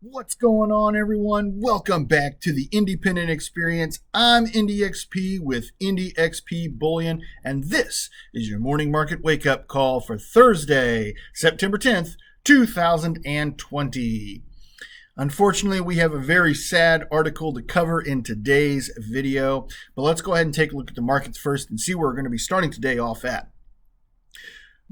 What's going on, everyone? Welcome back to the Indy-pendent Experience. I'm IndyXP with IndyXP Bullion, and this is your morning market wake-up call for Thursday, September 10th, 2020. Unfortunately, we have a very sad article to cover in today's video, but let's go ahead and take a look at the markets first and see where we're going to be starting today off at.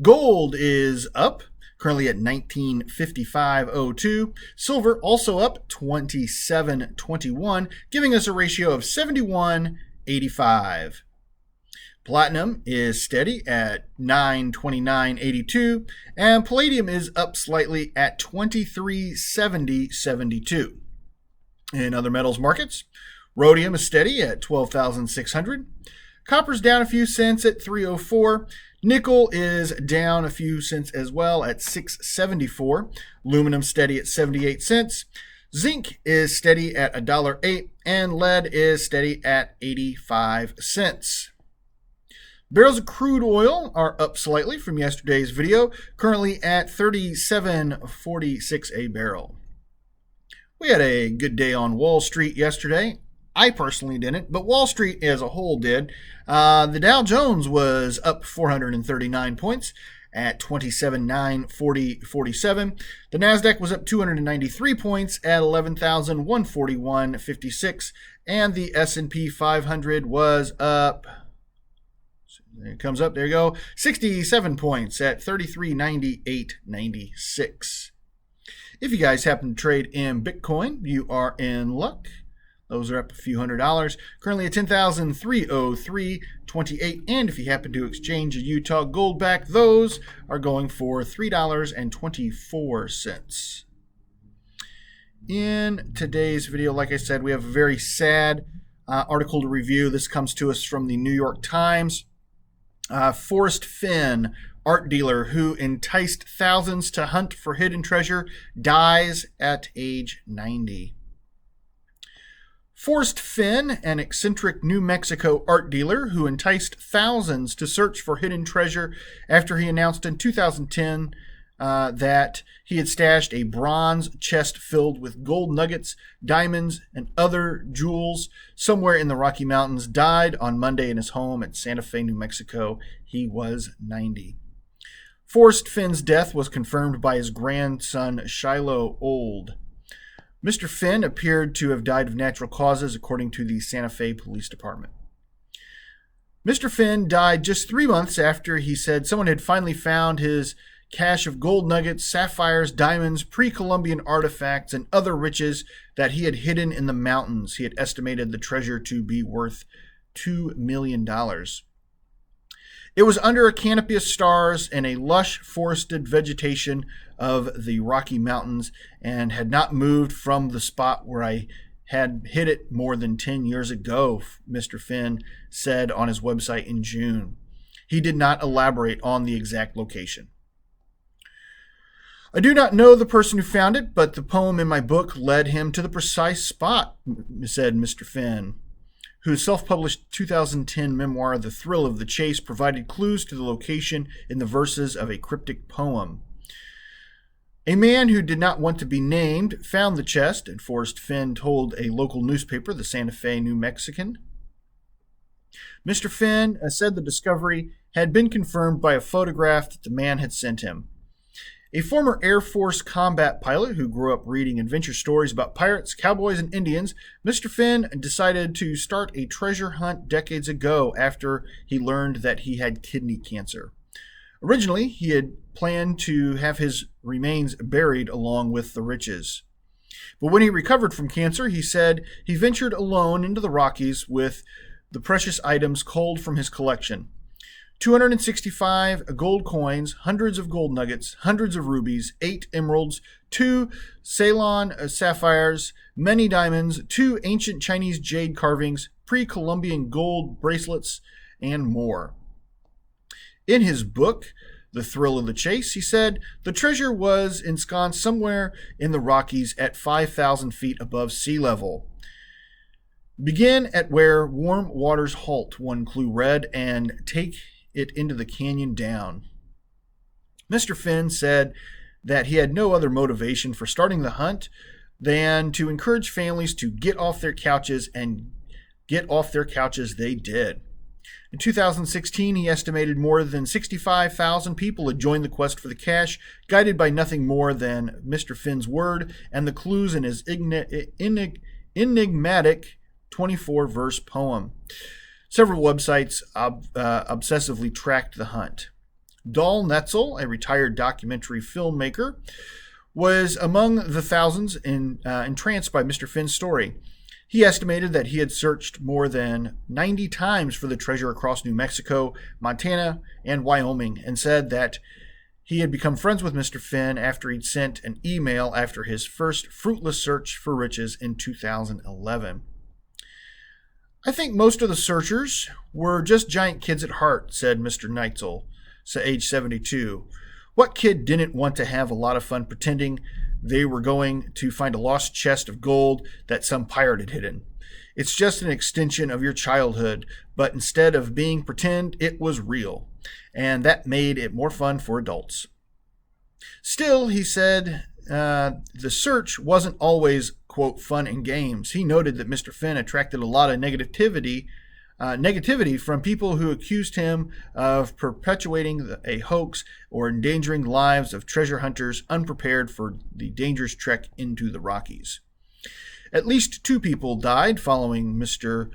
Gold is up, currently at 1955.02. Silver also up 27.21, giving us a ratio of 71.85. Platinum is steady at 929.82, and palladium is up slightly at 2370.72. In other metals markets, rhodium is steady at 12,600. Copper's down a few cents at 304. Nickel is down a few cents as well at 674. Aluminum steady at 78 cents. Zinc is steady at $1.08, and lead is steady at 85 cents. Barrels of crude oil are up slightly from yesterday's video, currently at 37.46 a barrel. We had a good day on Wall Street yesterday. I personally didn't, but Wall Street as a whole did. The Dow Jones was up 439 points at 27,947. The NASDAQ was up 293 points at 11,141.56. And the S&P 500 was up, it comes up, there you go, 67 points at 3398.96. If you guys happen to trade in Bitcoin, you are in luck. Those are up a few $100, currently at 10,303.28. And if you happen to exchange a Utah gold back, those are going for $3.24. In today's video, like I said, we have a very sad article to review. This comes to us from the New York Times. Forrest Fenn, art dealer who enticed thousands to hunt for hidden treasure, dies at age 90. Forrest Fenn, an eccentric New Mexico art dealer who enticed thousands to search for hidden treasure after he announced in 2010 that he had stashed a bronze chest filled with gold nuggets, diamonds, and other jewels somewhere in the Rocky Mountains, died on Monday in his home at Santa Fe, New Mexico. He was 90. Forrest Fenn's death was confirmed by his grandson, Shiloh Old. Mr. Fenn appeared to have died of natural causes, according to the Santa Fe Police Department. Mr. Fenn died just 3 months after he said someone had finally found his cache of gold nuggets, sapphires, diamonds, pre-Columbian artifacts, and other riches that he had hidden in the mountains. He had estimated the treasure to be worth $2 million. It was under a canopy of stars and a lush forested vegetation of the Rocky Mountains and had not moved from the spot where I had hid it more than 10 years ago, Mr. Fenn said on his website in June. He did not elaborate on the exact location. I do not know the person who found it, but the poem in my book led him to the precise spot, said Mr. Fenn, whose self-published 2010 memoir, The Thrill of the Chase, provided clues to the location in the verses of a cryptic poem. A man who did not want to be named found the chest, and Forrest Fenn told a local newspaper, the Santa Fe New Mexican. Mr. Fenn said the discovery had been confirmed by a photograph that the man had sent him. A former Air Force combat pilot who grew up reading adventure stories about pirates, cowboys, and Indians, Mr. Fenn decided to start a treasure hunt decades ago after he learned that he had kidney cancer. Originally, he had planned to have his remains buried along with the riches. But when he recovered from cancer, he said he ventured alone into the Rockies with the precious items culled from his collection. 265 gold coins, hundreds of gold nuggets, hundreds of rubies, 8 emeralds, 2 Ceylon sapphires, many diamonds, 2 ancient Chinese jade carvings, pre-Columbian gold bracelets, and more. In his book, The Thrill of the Chase, he said, the treasure was ensconced somewhere in the Rockies at 5,000 feet above sea level. Begin at where warm waters halt, one clue read, and take it into the canyon down. Mr. Fenn said that he had no other motivation for starting the hunt than to encourage families to get off their couches, and get off their couches they did. In 2016, he estimated more than 65,000 people had joined the quest for the cash, guided by nothing more than Mr. Fenn's word and the clues in his enigmatic 24-verse poem. Several websites obsessively tracked the hunt. Dahl Netzel, a retired documentary filmmaker, was among the thousands entranced by Mr. Fenn's story. He estimated that he had searched more than 90 times for the treasure across New Mexico, Montana, and Wyoming, and said that he had become friends with Mr. Fenn after he'd sent an email after his first fruitless search for riches in 2011. "I think most of the searchers were just giant kids at heart," said Mr. Neitzel, age 72. "What kid didn't want to have a lot of fun pretending they were going to find a lost chest of gold that some pirate had hidden? It's just an extension of your childhood, but instead of being pretend, it was real, and that made it more fun for adults." Still, he said, the search wasn't always, quote, fun and games. He noted that Mr. Fenn attracted a lot of negativity from people who accused him of perpetuating a hoax or endangering the lives of treasure hunters unprepared for the dangerous trek into the Rockies. At least 2 people died following Mr.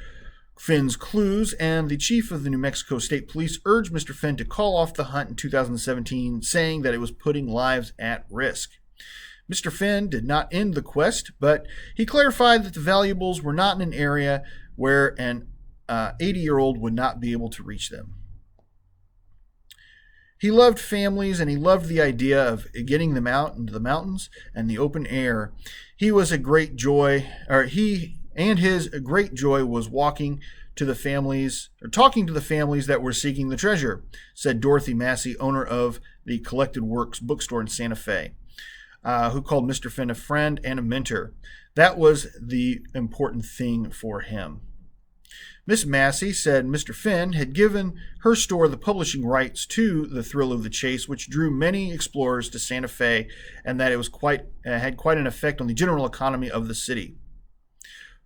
Fenn's clues, and the chief of the New Mexico State Police urged Mr. Fenn to call off the hunt in 2017, saying that it was putting lives at risk. Mr. Fenn did not end the quest, but he clarified that the valuables were not in an area where an 80-year-old would not be able to reach them. He loved families, and he loved the idea of getting them out into the mountains and the open air. His great joy was talking to the families that were seeking the treasure, said Dorothy Massey, owner of the Collected Works bookstore in Santa Fe, who called Mr. Fenn a friend and a mentor. That was the important thing for him. Miss Massey said Mr. Fenn had given her store the publishing rights to The Thrill of the Chase, which drew many explorers to Santa Fe, and that it was had quite an effect on the general economy of the city.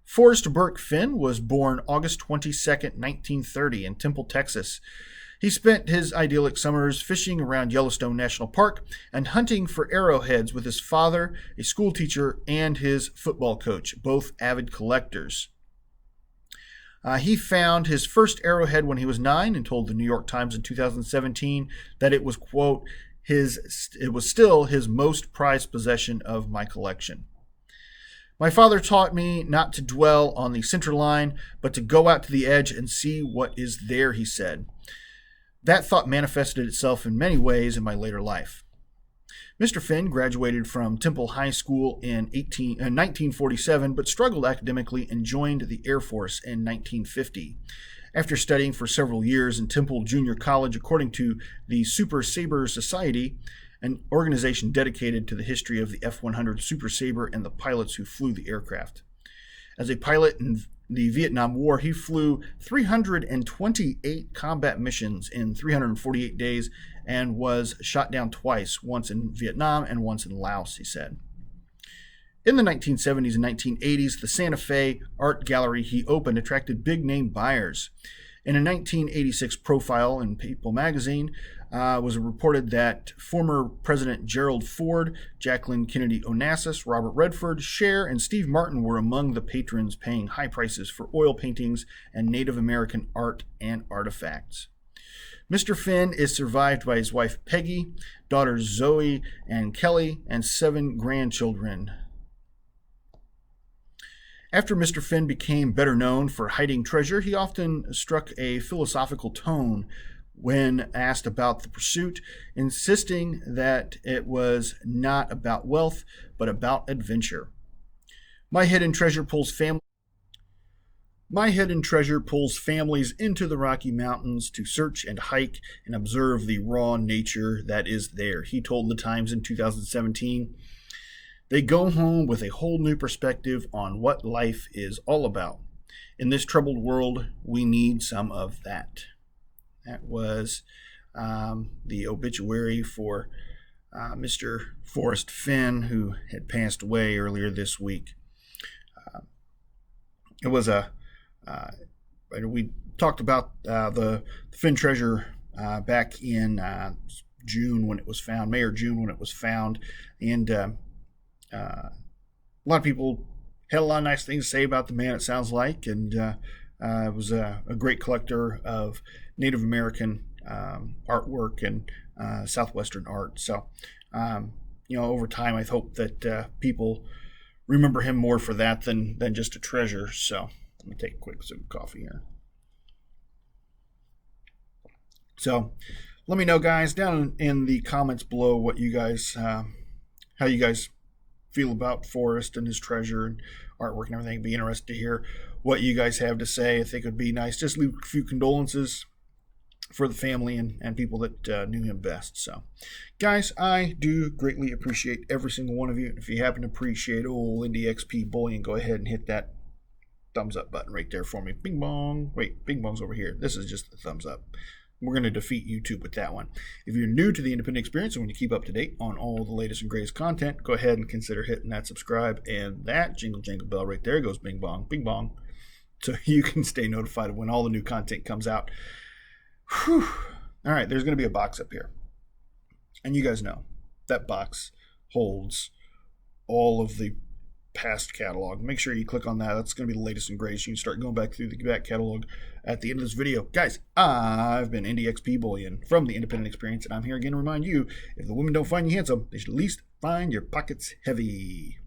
Forrest Burke Fenn was born August 22, 1930, in Temple, Texas. He spent his idyllic summers fishing around Yellowstone National Park and hunting for arrowheads with his father, a school teacher, and his football coach, both avid collectors. He found his first arrowhead when he was 9 and told the New York Times in 2017 that it was, quote, it was still his most prized possession of my collection. "My father taught me not to dwell on the center line, but to go out to the edge and see what is there," he said. That thought manifested itself in many ways in my later life. Mr. Fenn graduated from Temple High School in 1947, but struggled academically and joined the Air Force in 1950. After studying for several years in Temple Junior College, according to the Super Sabre Society, an organization dedicated to the history of the F-100 Super Sabre and the pilots who flew the aircraft. As a pilot in the Vietnam War, he flew 328 combat missions in 348 days and was shot down twice, once in Vietnam and once in Laos, he said. In the 1970s and 1980s, the Santa Fe art gallery he opened attracted big-name buyers. In a 1986 profile in People magazine, was reported that former President Gerald Ford, Jacqueline Kennedy Onassis, Robert Redford, Cher, and Steve Martin were among the patrons paying high prices for oil paintings and Native American art and artifacts. Mr. Fenn is survived by his wife Peggy, daughters Zoe and Kelly, and 7 grandchildren. After Mr. Fenn became better known for hiding treasure, he often struck a philosophical tone when asked about the pursuit, insisting that it was not about wealth, but about adventure. My hidden treasure pulls families into the Rocky Mountains to search and hike and observe the raw nature that is there, he told the Times in 2017. They go home with a whole new perspective on what life is all about. In this troubled world, we need some of that. That was the obituary for Mr. Forrest Fenn, who had passed away earlier this week. It was we talked about the Fenn treasure back in June when it was found, May or June when it was found, and a lot of people had a lot of nice things to say about the man, it sounds like, and it was a great collector of Native American artwork and Southwestern art. So, over time, I hope that people remember him more for that than just a treasure. So let me take a quick sip of coffee here. So let me know, guys, down in the comments below what you guys, how you guys feel about Forrest and his treasure and artwork and everything. It'd be interested to hear what you guys have to say. I think it would be nice. Just leave a few condolences for the family and people that knew him best. So, guys, I do greatly appreciate every single one of you. If you happen to appreciate old IndyXP bullying, go ahead and hit that thumbs up button right there for me. Bing bong. Wait, bing bong's over here. This is just the thumbs up. We're going to defeat YouTube with that one. If you're new to the Independent Experience and want to keep up to date on all the latest and greatest content, go ahead and consider hitting that subscribe and that jingle jangle bell right there goes bing bong, so you can stay notified of when all the new content comes out. Whew. All right, there's going to be a box up here. And you guys know that box holds all of the past catalog. Make sure you click on that. That's going to be the latest and greatest. You can start going back through the back catalog at the end of this video. Guys, I've been IndyXP Bullion from the Independent Experience, and I'm here again to remind you, if the women don't find you handsome, they should at least find your pockets heavy.